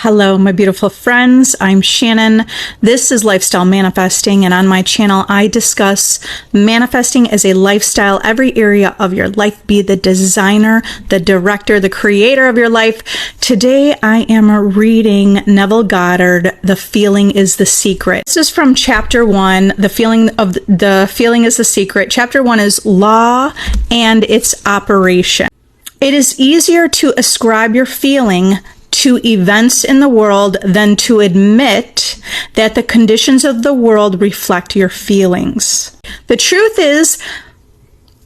Hello, my beautiful friends. I'm Shannon. This is Lifestyle Manifesting, and on my channel, I discuss manifesting as a lifestyle, every area of your life. Be the designer, the director, the creator of your life. Today, I am reading Neville Goddard, The Feeling is the Secret. This is from Chapter 1, The Feeling is the Secret. Chapter 1 is Law and its Operation. It is easier to ascribe your feeling to events in the world than to admit that the conditions of the world reflect your feelings. The truth is,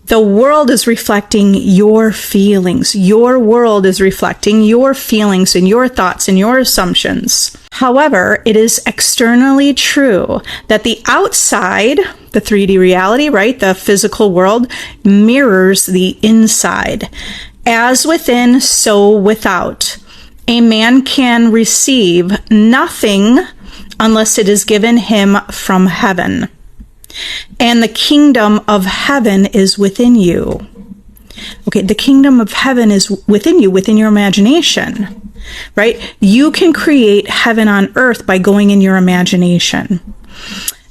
the world is reflecting your feelings. Your world is reflecting your feelings and your thoughts and your assumptions. However, it is externally true that the outside, the 3D reality, right, the physical world, mirrors the inside. As within, so without. A man can receive nothing unless it is given him from heaven. And the kingdom of heaven is within you. Okay, the kingdom of heaven is within you, within your imagination, right? You can create heaven on earth by going in your imagination.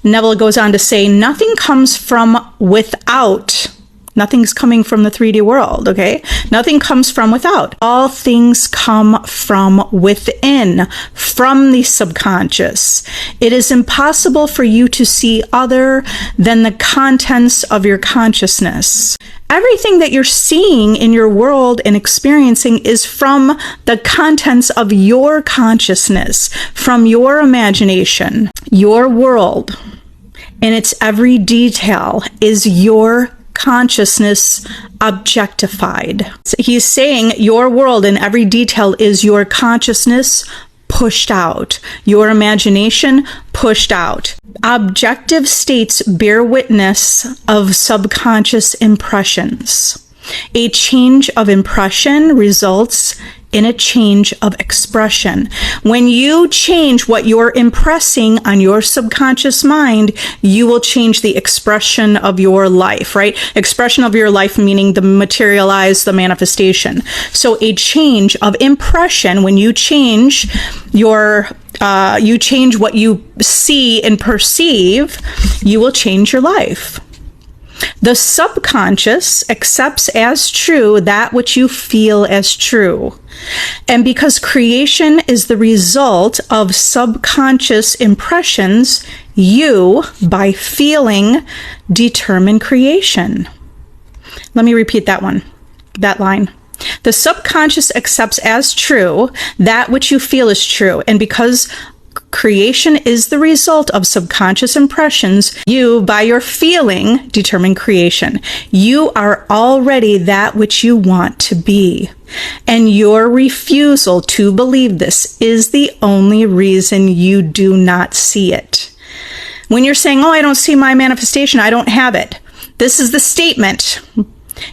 Neville goes on to say, nothing comes from without. Nothing's coming from the 3D world, okay? Nothing comes from without. All things come from within, from the subconscious. It is impossible for you to see other than the contents of your consciousness. Everything that you're seeing in your world and experiencing is from the contents of your consciousness, from your imagination. Your world, in its every detail, is your consciousness objectified. So he's saying your world in every detail is your consciousness pushed out, your imagination pushed out. Objective states bear witness of subconscious impressions. A change of impression results in a change of expression. When you change what you're impressing on your subconscious mind, you will change the expression of your life, right? Expression of your life meaning the materialize, the manifestation. So a change of impression, when you change you change what you see and perceive, you will change your life. The subconscious accepts as true that which you feel as true. And because creation is the result of subconscious impressions, you, by feeling, determine creation. Let me repeat that line. The subconscious accepts as true that which you feel is true. And because creation is the result of subconscious impressions, you, by your feeling, determine creation. You are already that which you want to be. And your refusal to believe this is the only reason you do not see it. When you're saying, oh, I don't see my manifestation, I don't have it. This is the statement.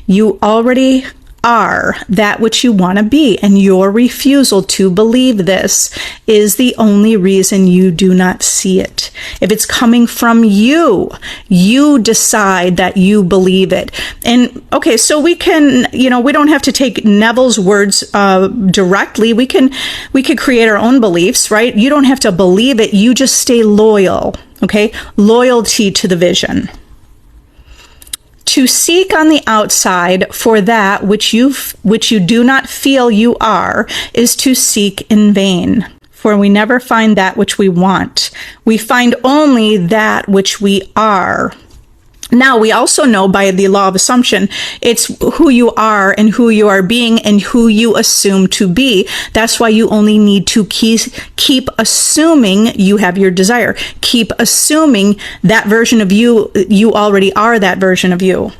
You already are that which you want to be, and your refusal to believe this is the only reason you do not see it. If it's coming from you, you decide that you believe it. And okay, so we can, we don't have to take Neville's words directly. We could create our own beliefs, right? You don't have to believe it. You just stay loyal, okay? Loyalty to the vision. To seek on the outside for that which you do not feel you are is to seek in vain. For we never find that which we want. We find only that which we are. Now, we also know by the law of assumption, it's who you are and who you are being and who you assume to be. That's why you only need to keep assuming you have your desire. Keep assuming that version of you already are that version of you.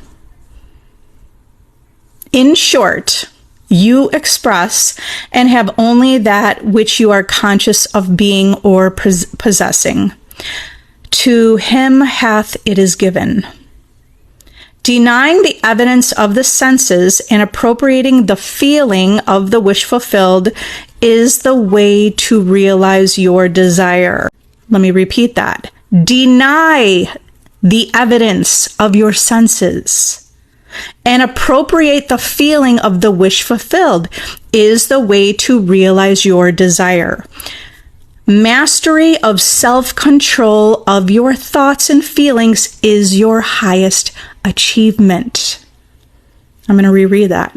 In short, you express and have only that which you are conscious of being or possessing. To him hath it is given. Denying the evidence of the senses and appropriating the feeling of the wish fulfilled is the way to realize your desire. Let me repeat that. Deny the evidence of your senses. and appropriate the feeling of the wish fulfilled is the way to realize your desire. Mastery of self-control of your thoughts and feelings is your highest achievement. I'm going to reread that.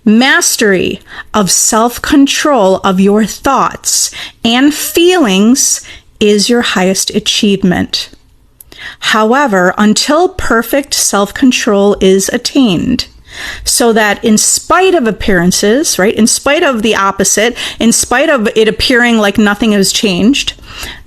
Mastery of self-control of your thoughts and feelings is your highest achievement. However, until perfect self-control is attained, so that in spite of appearances, right, in spite of the opposite, in spite of it appearing like nothing has changed,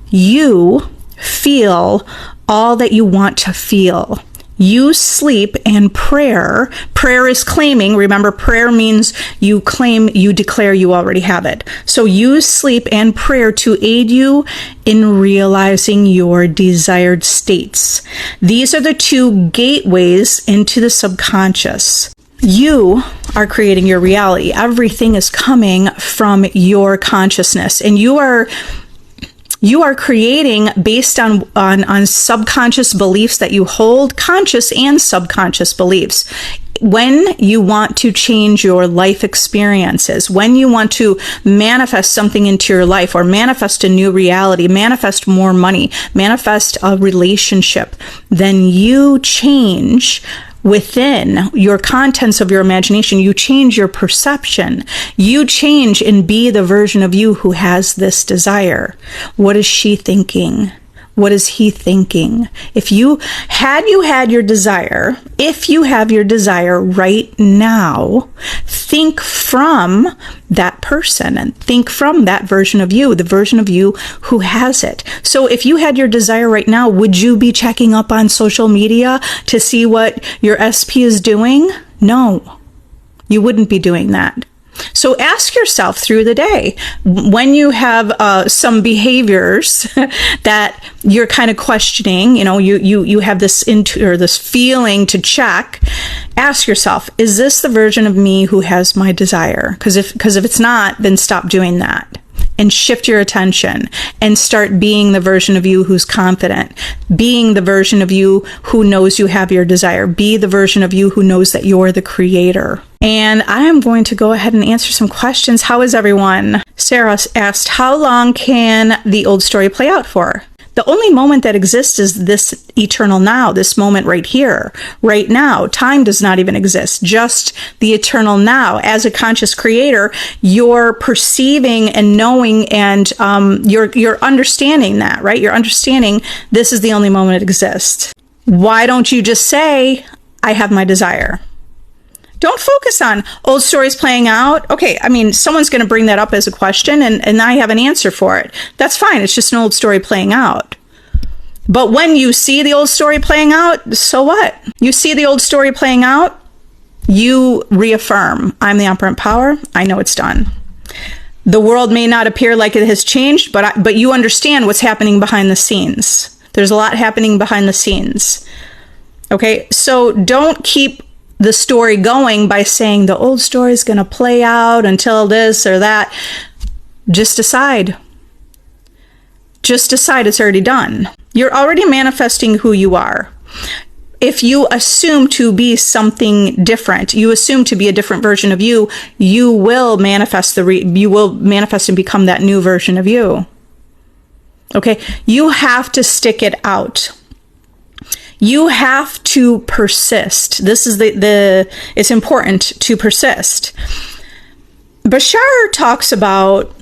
you feel all that you want to feel. You sleep and prayer. Prayer is claiming. Remember, prayer means you claim, you declare you already have it. So use sleep and prayer to aid you in realizing your desired states. These are the two gateways into the subconscious. You are creating your reality. Everything is coming from your consciousness, and you are creating based on subconscious beliefs that you hold, conscious and subconscious beliefs. When you want to change your life experiences, when you want to manifest something into your life or manifest a new reality, manifest more money, manifest a relationship, then you change within your contents of your imagination. You change your perception. You change and be the version of you who has this desire. What is she thinking? What is he thinking? If you have your desire right now, think from that person and think from that version of you, the version of you who has it. So if you had your desire right now, would you be checking up on social media to see what your SP is doing? No, you wouldn't be doing that. So ask yourself through the day, when you have some behaviors that you're kind of questioning, you have this this feeling to check. Ask yourself, is this the version of me who has my desire? Because if it's not, then stop doing that and shift your attention and start being the version of you who's confident, being the version of you who knows you have your desire, be the version of you who knows that you're the creator. And I am going to go ahead and answer some questions. How is everyone? Sarah asked, how long can the old story play out for? The only moment that exists is this eternal now, this moment right here, right now. Time does not even exist, just the eternal now. As a conscious creator, you're perceiving and knowing, and you're understanding that, right? You're understanding this is the only moment it exists. Why don't you just say, I have my desire? Don't focus on old stories playing out. Okay, someone's going to bring that up as a question, and I have an answer for it. That's fine. It's just an old story playing out. But when you see the old story playing out, so what? You see the old story playing out, you reaffirm, I'm the operant power. I know it's done. The world may not appear like it has changed, but you understand what's happening behind the scenes. There's a lot happening behind the scenes. Okay, so don't keep the story going by saying the old story is going to play out until this or that. Just decide. Just decide it's already done. You're already manifesting who you are. If you assume to be something different, you assume to be a different version of you, you will manifest you will manifest and become that new version of you. Okay? You have to stick it out. You have to persist. This is it's important to persist. Bashar talks about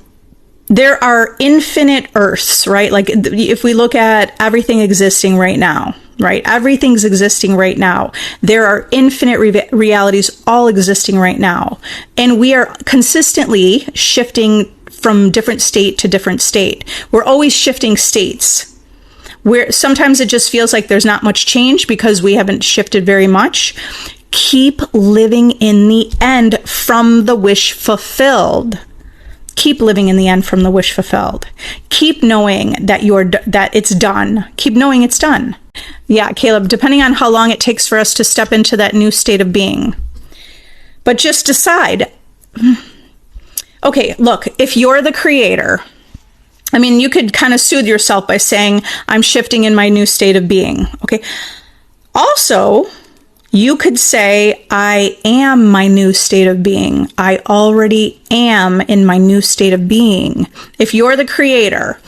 there are infinite earths, right? Like if we look at everything existing right now, right? Everything's existing right now. There are infinite realities all existing right now. And we are consistently shifting from different state to different state. We're always shifting states. Where sometimes it just feels like there's not much change because we haven't shifted very much. Keep living in the end from the wish fulfilled. Keep living in the end from the wish fulfilled. Keep knowing that it's done. Keep knowing it's done. Yeah, Caleb, depending on how long it takes for us to step into that new state of being. But just decide. Okay, look, if you're the creator, you could kind of soothe yourself by saying, I'm shifting in my new state of being. Okay. Also, You could say, I am my new state of being. I already am in my new state of being. If you're the creator,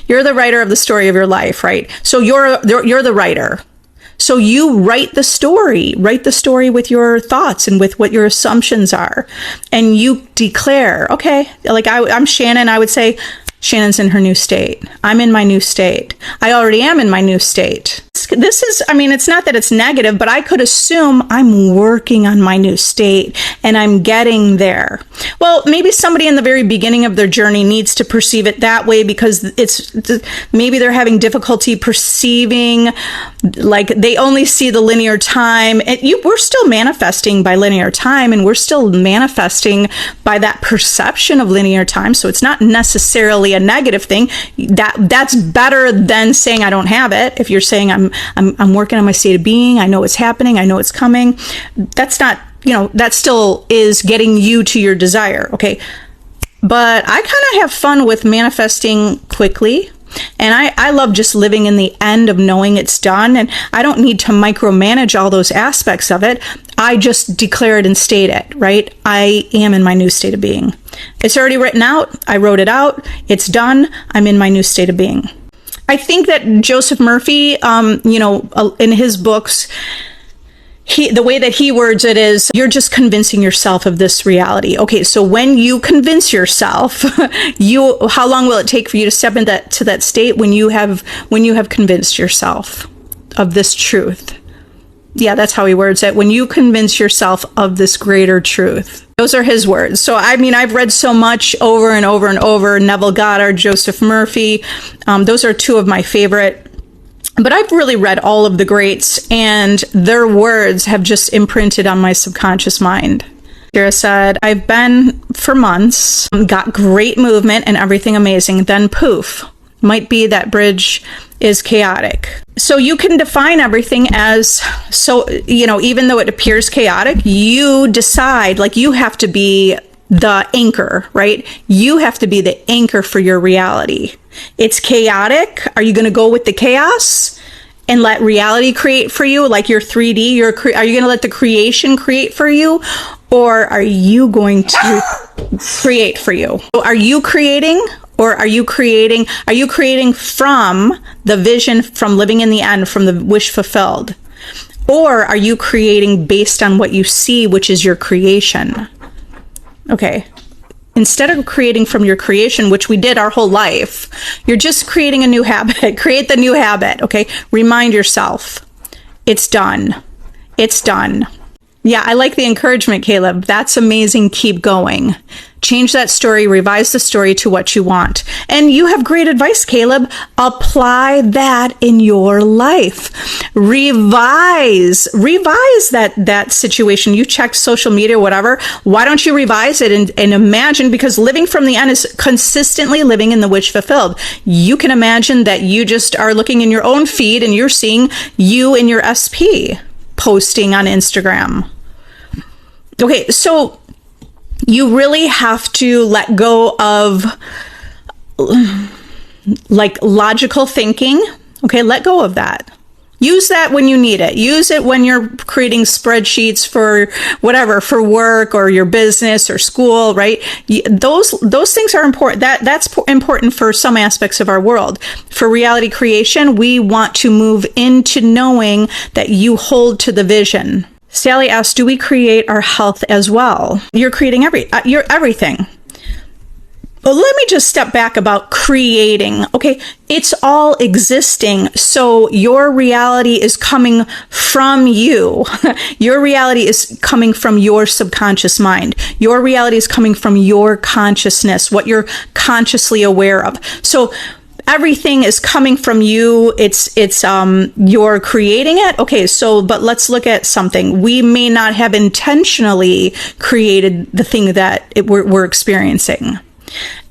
you're the writer of the story of your life, right? So you're the writer. So you write the story with your thoughts and with what your assumptions are. And you declare, okay, like I'm Shannon, I would say, Shannon's in her new state. I'm in my new state. I already am in my new state. This is, I mean, it's not that it's negative, but I could assume I'm working on my new state and I'm getting there. Well, maybe somebody in the very beginning of their journey needs to perceive it that way because maybe they're having difficulty perceiving, like they only see the linear time. We're still manifesting by linear time, and we're still manifesting by that perception of linear time. So it's not necessarily a negative thing. That's better than saying I don't have it. If you're saying I'm working on my state of being, I know it's happening, I know it's coming. That's not, that still is getting you to your desire. Okay. But I kind of have fun with manifesting quickly. And I love just living in the end of knowing it's done. And I don't need to micromanage all those aspects of it. I just declare it and state it, right? I am in my new state of being. It's already written out. I wrote it out. It's done. I'm in my new state of being. I think that Joseph Murphy, in his books, the way that he words it is, you're just convincing yourself of this reality. Okay, so when you convince yourself, how long will it take for you to step into that state when you have convinced yourself of this truth? Yeah, that's how he words it. When you convince yourself of this greater truth. Those are his words. So, I mean, I've read so much over and over and over. Neville Goddard, Joseph Murphy. Those are two of my favorite. But I've really read all of the greats, and their words have just imprinted on my subconscious mind. Kira said, I've been for months, got great movement and everything amazing. Then poof, might be that bridge is chaotic. So you can define everything as, even though it appears chaotic, you decide, like you have to be the anchor, right? You have to be the anchor for your reality. It's chaotic. Are you going to go with the chaos and let reality create for you? Like your 3D, are you going to let the creation create for you? Or are you going to create for you? Are you creating? Or are you creating from the vision, from living in the end, from the wish fulfilled? Or are you creating based on what you see, which is your creation? Okay. Instead of creating from your creation, which we did our whole life, you're just creating a new habit. Create the new habit, okay? Remind yourself, it's done. It's done. Yeah, I like the encouragement, Caleb. That's amazing. Keep going. Change that story, revise the story to what you want. And you have great advice, Caleb. Apply that in your life. Revise that situation. You checked social media, whatever. Why don't you revise it and imagine, because living from the end is consistently living in the wish fulfilled. You can imagine that you just are looking in your own feed and you're seeing you in your SP posting on Instagram. Okay, so you really have to let go of like logical thinking. Okay, let go of that. Use that when you need it. Use it when you're creating spreadsheets for whatever, for work or your business or school, right? Those things are important. That's important for some aspects of our world. For reality creation, we want to move into knowing that you hold to the vision. Sally asked, do we create our health as well? You're creating everything. Well, let me just step back about creating. Okay, it's all existing. So your reality is coming from you. Your reality is coming from your subconscious mind. Your reality is coming from your consciousness, what you're consciously aware of. So everything is coming from you. It's you're creating it. Okay, so, but let's look at something. We may not have intentionally created the thing that we're experiencing.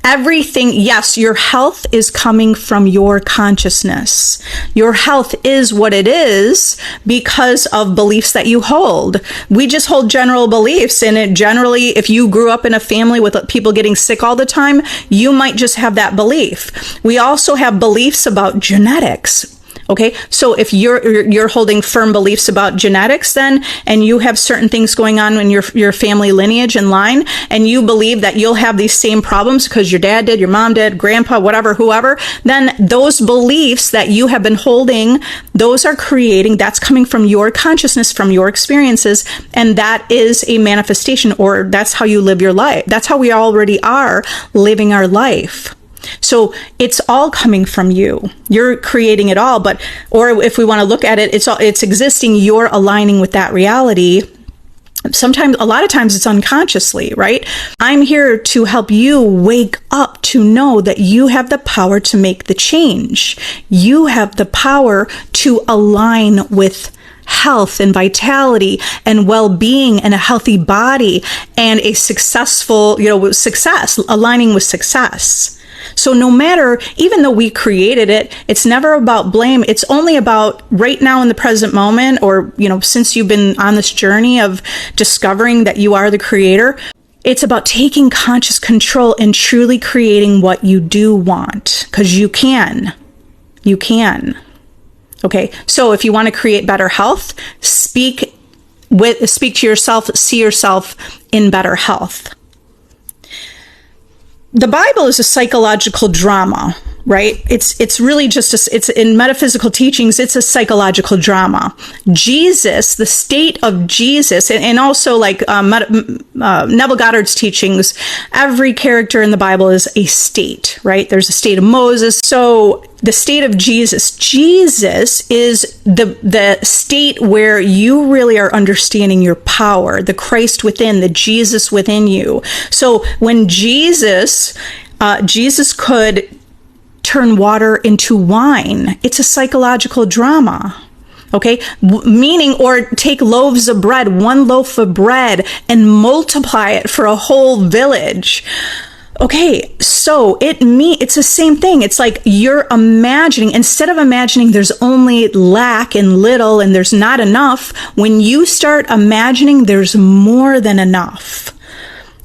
Everything, yes, your health is coming from your consciousness. Your health is what it is because of beliefs that you hold. We just hold general beliefs, and it generally, if you grew up in a family with people getting sick all the time, you might just have that belief. We also have beliefs about genetics. Okay, so if you're holding firm beliefs about genetics, then, and you have certain things going on in your family lineage and line, and you believe that you'll have these same problems because your dad did, your mom did, grandpa, whatever, whoever, then those beliefs that you have been holding, those are creating, that's coming from your consciousness, from your experiences, and that is a manifestation, or that's how you live your life. That's how we already are living our life. So it's all coming from you. You're creating it all, or if we want to look at it, it's existing. You're aligning with that reality. Sometimes, a lot of times it's unconsciously, right? I'm here to help you wake up to know that you have the power to make the change. You have the power to align with health and vitality and well-being and a healthy body and a successful, success, aligning with success. So no matter, even though we created it, it's never about blame. It's only about right now in the present moment, or, since you've been on this journey of discovering that you are the creator, it's about taking conscious control and truly creating what you do want, because you can. You can. Okay. So if you want to create better health, speak to yourself, see yourself in better health. The Bible is a psychological drama, right? It's really just it's in metaphysical teachings, it's a psychological drama. Jesus, the state of Jesus, and also like Neville Goddard's teachings, every character in the Bible is a state, right? There's a state of Moses. So the state of Jesus is the state where you really are understanding your power, the Christ within, the Jesus within you. So when Jesus could turn water into wine, it's a psychological drama. Okay, meaning, or take loaves of bread, one loaf of bread, and multiply it for a whole village. Okay, so it's the same thing. It's like you're imagining, instead of imagining there's only lack and little and there's not enough, when you start imagining there's more than enough.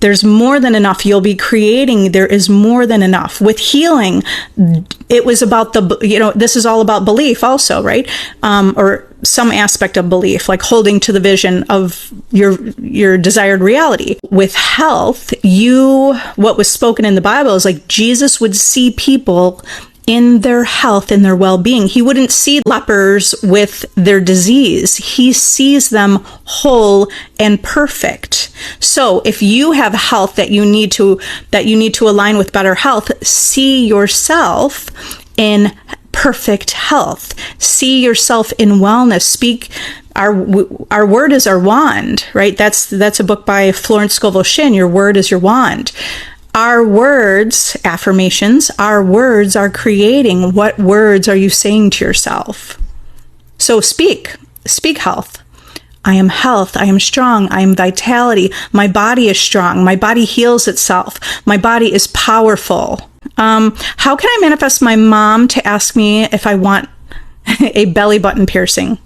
There's more than enough. You'll be creating, there is more than enough. With healing, it was about this is all about belief also, right? Or some aspect of belief, like holding to the vision of your desired reality. With health, what was spoken in the Bible is like Jesus would see people in their health, in their well-being. He wouldn't see lepers with their disease. He sees them whole and perfect. So if you have health that you need to align with better health, see yourself in perfect health. See yourself in wellness. Speak. Our word is our wand, right? That's a book by Florence Scovel Shinn. Your word is your wand. Our words, affirmations, our words are creating. What words are you saying to yourself? So speak health. I am health. I am strong. I am vitality. My body is strong. My body heals itself. My body is powerful. How can I manifest my mom to ask me if I want a belly button piercing?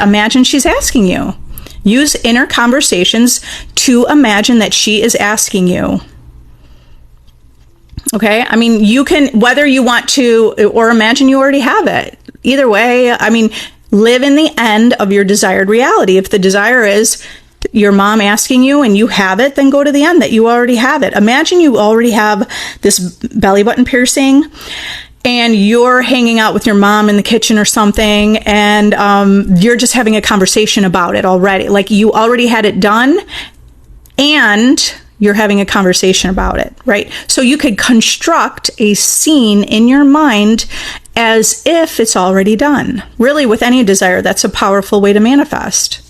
Imagine she's asking you. Use inner conversations to imagine that she is asking you. Okay. I mean, you can, whether you want to, or imagine you already have it. Either way, I mean, live in the end of your desired reality. If the desire is your mom asking you and you have it, then go to the end that you already have it. Imagine you already have this belly button piercing and you're hanging out with your mom in the kitchen or something, and you're just having a conversation about it already. Like you already had it done and you're having a conversation about it, right? So you could construct a scene in your mind as if it's already done. Really, with any desire, that's a powerful way to manifest.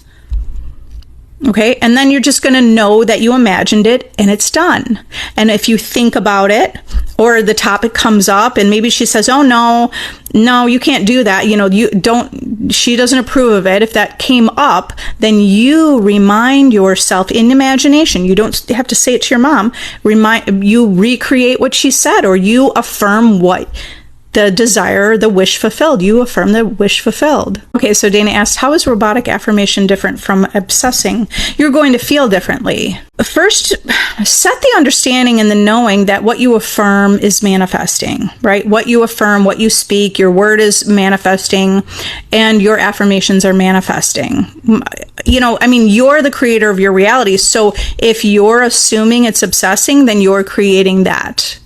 Okay, and then you're just going to know that you imagined it and it's done. And if you think about it, or the topic comes up and maybe she says, oh no, you can't do that. She doesn't approve of it. If that came up, then you remind yourself in imagination. You don't have to say it to your mom. You recreate what she said, or you affirm what the desire, the wish fulfilled. You affirm the wish fulfilled. Okay, so Dana asked, how is robotic affirmation different from obsessing? You're going to feel differently. First, set the understanding and the knowing that what you affirm is manifesting, right? What you affirm, what you speak, your word is manifesting, and your affirmations are manifesting. You know, I mean, you're the creator of your reality. So if you're assuming it's obsessing, then you're creating that.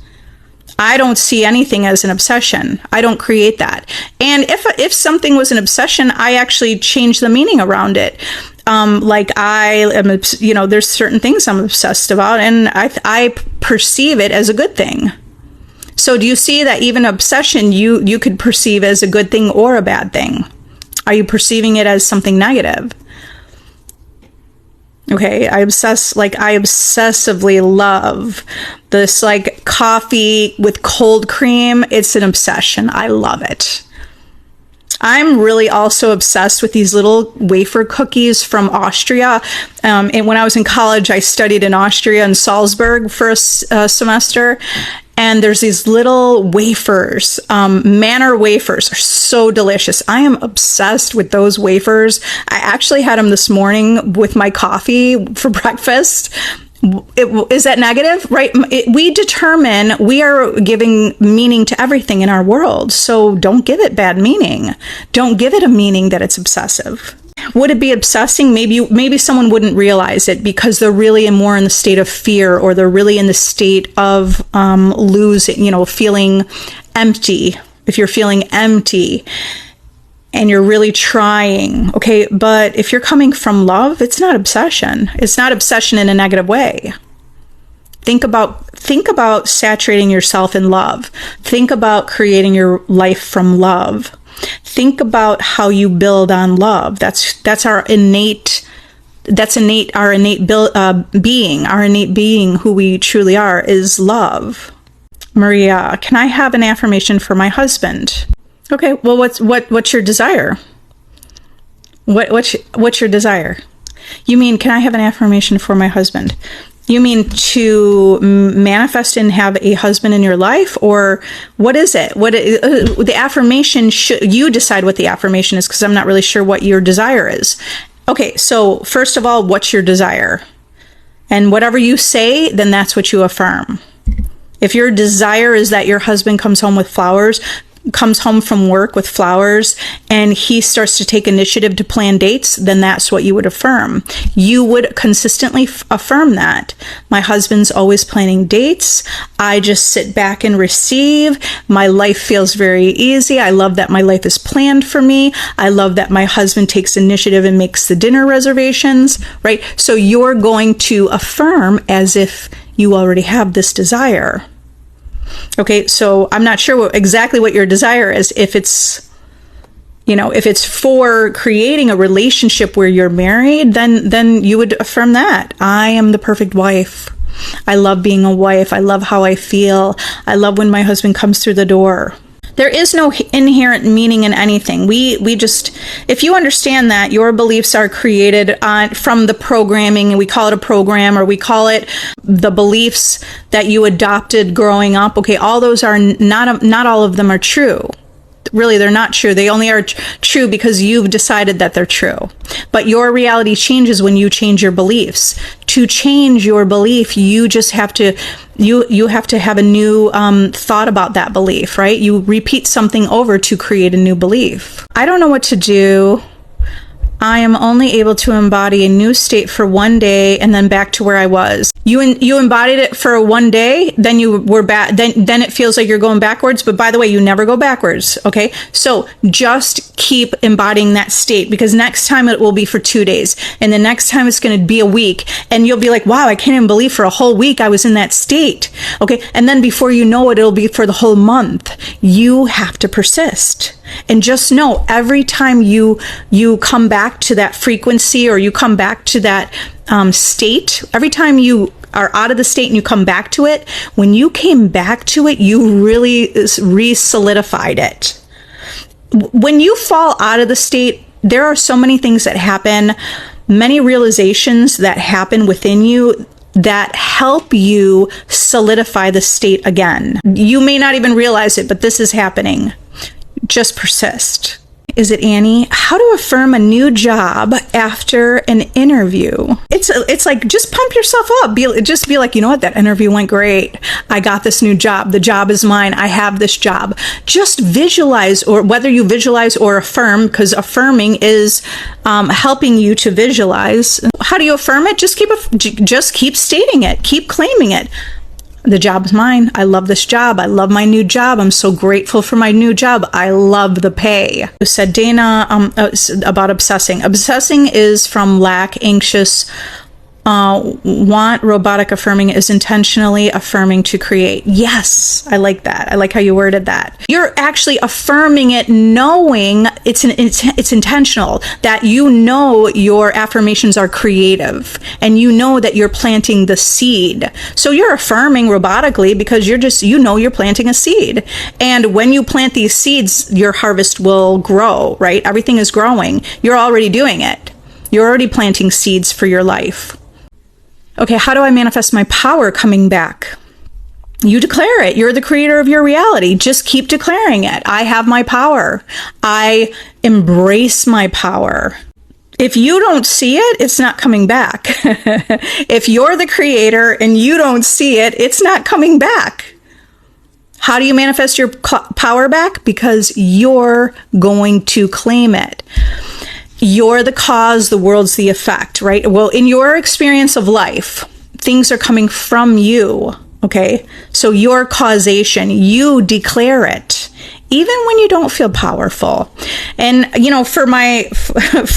I don't see anything as an obsession. I don't create that. And if something was an obsession, I actually change the meaning around it. Like I am, you know, there's certain things I'm obsessed about, and I perceive it as a good thing. So do you see that even obsession, you could perceive as a good thing or a bad thing? Are you perceiving it as something negative? Okay, I obsessively love this like coffee with cold cream. It's an obsession. I love it. I'm really also obsessed with these little wafer cookies from Austria. And when I was in college, I studied in Austria in Salzburg for a semester. And there's these little wafers, Manor wafers are so delicious. I am obsessed with those wafers. I actually had them this morning with my coffee for breakfast. Is that negative? Right? We are giving meaning to everything in our world. So don't give it bad meaning. Don't give it a meaning that it's obsessive. Would it be obsessing? Maybe someone wouldn't realize it because they're really more in the state of fear, or they're really in the state of losing, you know, feeling empty. If you're feeling empty and you're really trying, okay, but if you're coming from love, it's not obsession. It's not obsession in a negative way. Think about saturating yourself in love. Think about creating your life from love. Think about how you build on love. That's our innate being, who we truly are, is love. Maria, can I have an affirmation for my husband? Okay, well, what's your desire? What's your desire? You mean, can I have an affirmation for my husband? You mean to manifest and have a husband in your life, or what is it? The affirmation, you decide what the affirmation is, because I'm not really sure what your desire is. Okay, so first of all, what's your desire? And whatever you say, then that's what you affirm. If your desire is that your husband comes home from work with flowers, and he starts to take initiative to plan dates, then that's what you would affirm. You would consistently affirm that. My husband's always planning dates. I just sit back and receive. My life feels very easy. I love that my life is planned for me. I love that my husband takes initiative and makes the dinner reservations, right? So you're going to affirm as if you already have this desire. Okay, so I'm not sure exactly what your desire is. If it's for creating a relationship where you're married, then you would affirm that. I am the perfect wife. I love being a wife. I love how I feel. I love when my husband comes through the door. There is no inherent meaning in anything. We just, if you understand that your beliefs are created from the programming, and we call it a program, or we call it the beliefs that you adopted growing up. Okay, all those are not all of them are true. Really, they're not true. They only are true because you've decided that they're true. But your reality changes when you change your beliefs. To change your belief, you just have to you have to have a new thought about that belief, right? You repeat something over to create a new belief. I don't know what to do. I am only able to embody a new state for one day and then back to where I was. You embodied it for one day, then you were back. Then it feels like you're going backwards. But by the way, you never go backwards. Okay, so just keep embodying that state, because next time it will be for 2 days, and the next time it's going to be a week, and you'll be like, wow, I can't even believe for a whole week I was in that state. Okay, and then before you know it, it'll be for the whole month. You have to persist. And just know, every time you come back to that frequency, or you come back to that state, every time you are out of the state and you come back to it, when you came back to it, you really re-solidified it. When you fall out of the state, there are so many things that happen, many realizations that happen within you. that help you solidify the state again. You may not even realize it, but this is happening. Just persist. Is it Annie? How to affirm a new job after an interview? It's like, just pump yourself up. Just be like, you know what? That interview went great. I got this new job. The job is mine. I have this job. Just visualize, or whether you visualize or affirm, because affirming is helping you to visualize. How do you affirm it? Just keep stating it. Keep claiming it. The job is mine. I love this job. I love my new job. I'm so grateful for my new job. I love the pay. Said Dana about obsessing. Obsessing is from lack, anxious, want. Robotic affirming is intentionally affirming to create. Yes, I like that. I like how you worded that. You're actually affirming it knowing it's intentional, that you know your affirmations are creative and you know that you're planting the seed. So you're affirming robotically because you're planting a seed. And when you plant these seeds, your harvest will grow, right? Everything is growing. You're already doing it. You're already planting seeds for your life. Okay, how do I manifest my power coming back? You declare it. You're the creator of your reality. Just keep declaring it. I have my power. I embrace my power. If you don't see it, it's not coming back. If you're the creator and you don't see it, it's not coming back. How do you manifest your power back? Because you're going to claim it. You're the cause, the world's the effect, right? Well, in your experience of life, things are coming from you, okay? So your causation, you declare it, even when you don't feel powerful. And, for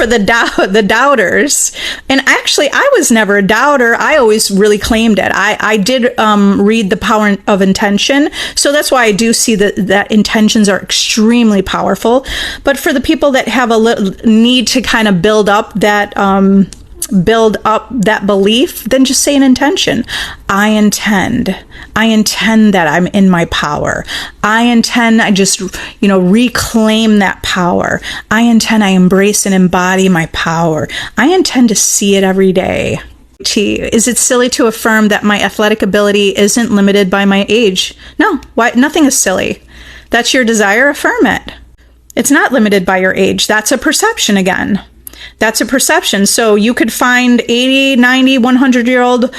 the doubters, and actually I was never a doubter. I always really claimed it. I did read The Power of Intention. So that's why I do see that intentions are extremely powerful. But for the people that have a little need to kind of build up that belief, then just say an intention. I intend that I'm in my power. I just, reclaim that power. I embrace and embody my power. I intend to see it every day. Is it silly to affirm that my athletic ability isn't limited by my age? No, why? Nothing is silly. That's your desire. Affirm it. It's not limited by your age. That's a perception again. That's a perception. So you could find 80, 90, 100-year-old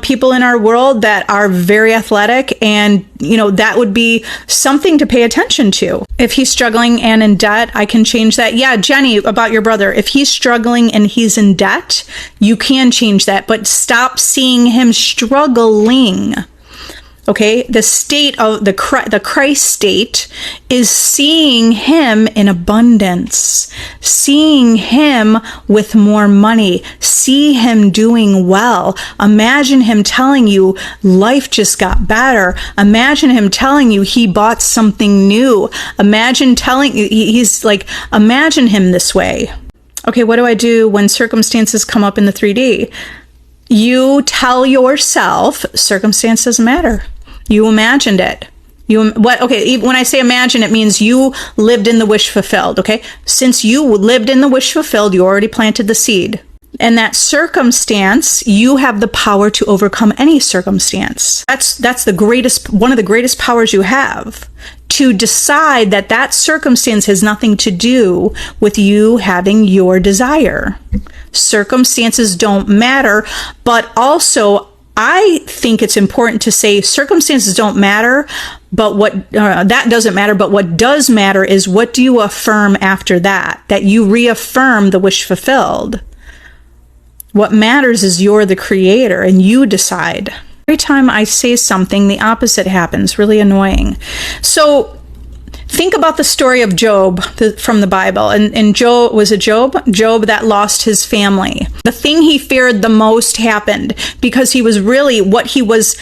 people in our world that are very athletic, and, that would be something to pay attention to. If he's struggling and in debt, I can change that. Yeah, Jenny, about your brother. If he's struggling and he's in debt, you can change that, but stop seeing him struggling. Okay, the state of the Christ state is seeing him in abundance, seeing him with more money, see him doing well. Imagine him telling you life just got better. Imagine him telling you he bought something new. Imagine imagine him this way. Okay, what do I do when circumstances come up in the 3D? You tell yourself circumstance doesn't matter. You imagined it. When I say imagine, it means you lived in the wish fulfilled, okay? Since you lived in the wish fulfilled, you already planted the seed. And that circumstance, you have the power to overcome any circumstance. That's one of the greatest powers you have, to decide that circumstance has nothing to do with you having your desire. Circumstances don't matter, but also I think it's important to say circumstances don't matter, but that doesn't matter. But what does matter is, what do you affirm after that? That you reaffirm the wish fulfilled. What matters is you're the creator and you decide. Every time I say something, the opposite happens. Really annoying. So think about the story of Job from the Bible. And Job that lost his family. The thing he feared the most happened because he was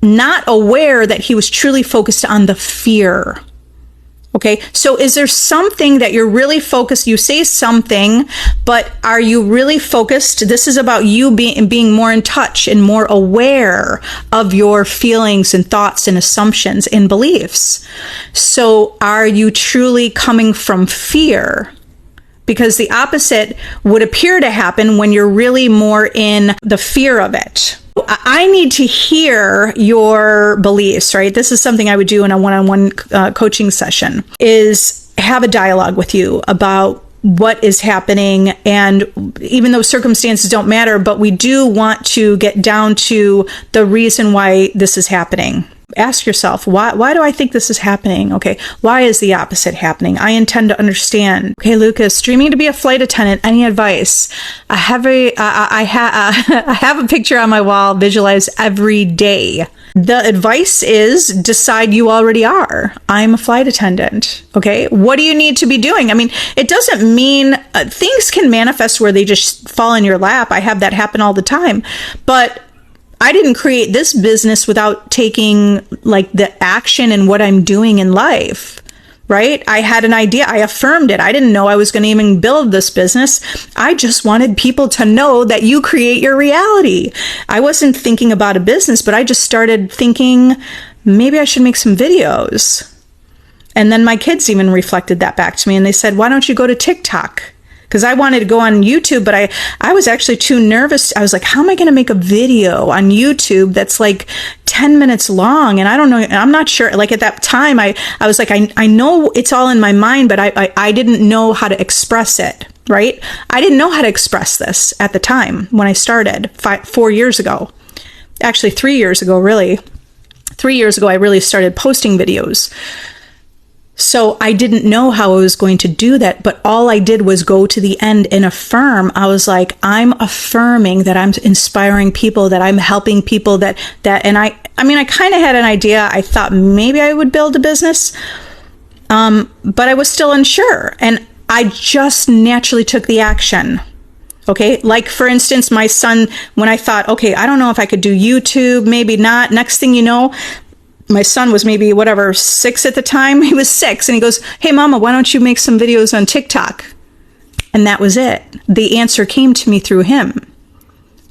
not aware that he was truly focused on the fear. Okay, so is there something that you're really focused? You say something, but are you really focused? This is about you being more in touch and more aware of your feelings and thoughts and assumptions and beliefs. So are you truly coming from fear? Because the opposite would appear to happen when you're really more in the fear of it. I need to hear your beliefs, right? This is something I would do in a one-on-one coaching session, is have a dialogue with you about what is happening. And even though circumstances don't matter, but we do want to get down to the reason why this is happening. Ask yourself, why do I think this is happening? Okay, why is the opposite happening? I intend to understand. Okay, Lucas, dreaming to be a flight attendant, any advice? I have a picture on my wall, visualize every day. The advice is decide you already are. I'm a flight attendant. Okay, what do you need to be doing? I mean, it doesn't mean things can manifest where they just fall in your lap. I have that happen all the time, but I didn't create this business without taking like the action in what I'm doing in life, right? I had an idea. I affirmed it. I didn't know I was going to even build this business. I just wanted people to know that you create your reality. I wasn't thinking about a business, but I just started thinking maybe I should make some videos. And then my kids even reflected that back to me and they said, why don't you go to TikTok? Because I wanted to go on YouTube, but I was actually too nervous. I was like, how am I going to make a video on YouTube that's like 10 minutes long? And I don't know, I'm not sure. Like at that time, I was like, I know it's all in my mind, but I didn't know how to express it, right? I didn't know how to express this at the time when I started 4 years ago. Actually, 3 years ago, really. 3 years ago, I really started posting videos. So I didn't know how I was going to do that, but all I did was go to the end and affirm. I was like, I'm affirming that I'm inspiring people, that I'm helping people, and I kind of had an idea. I thought maybe I would build a business, but I was still unsure. And I just naturally took the action. Okay. Like for instance, my son, when I thought, okay, I don't know if I could do YouTube, maybe not. Next thing you know, my son was maybe 6 at the time. He was 6 and he goes, hey mama, why don't you make some videos on TikTok? And that was it. The answer came to me through him.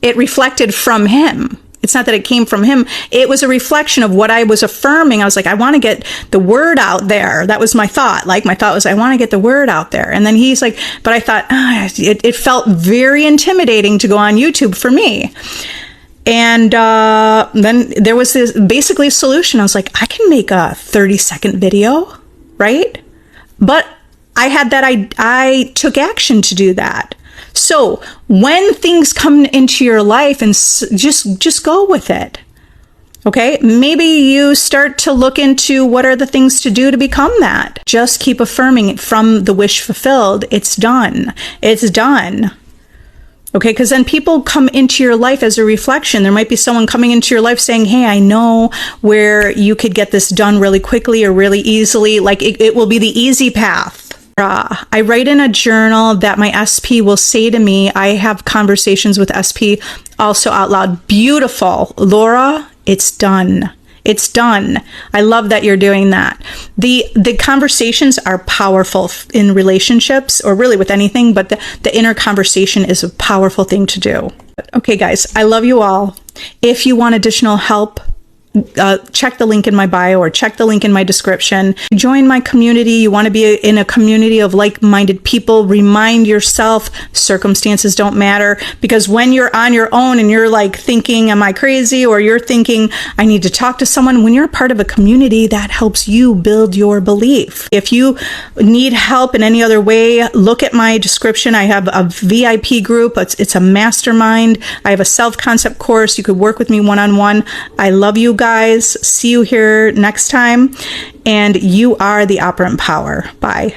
It reflected from him. It's not that it came from him. It was a reflection of what I was affirming. I was like, I want to get the word out there. That was my thought. Like my thought was, I want to get the word out there. And then he's like, but I thought, it felt very intimidating to go on YouTube for me. And then there was this basically solution. I was like, I can make a 30-second video, right? But I had that, I took action to do that. So when things come into your life, and just go with it. Okay, maybe you start to look into what are the things to do to become that. Just keep affirming it from the wish fulfilled. It's done. It's done. Okay, because then people come into your life as a reflection. There might be someone coming into your life saying, hey, I know where you could get this done really quickly or really easily. Like it will be the easy path. I write in a journal that my SP will say to me. I have conversations with SP also out loud. Beautiful. Laura, it's done. It's done. I love that you're doing that. The conversations are powerful in relationships or really with anything, but the inner conversation is a powerful thing to do. Okay, guys, I love you all. If you want additional help, check the link in my bio or check the link in my description. Join my community. You want to be in a community of like-minded people. Remind yourself circumstances don't matter, because when you're on your own and you're like thinking, am I crazy? Or you're thinking, I need to talk to someone. When you're part of a community, that helps you build your belief. If you need help in any other way, look at my description. I have a VIP group. It's a mastermind. I have a self-concept course. You could work with me one-on-one. I love you guys. See you here next time. And you are the operant power. Bye.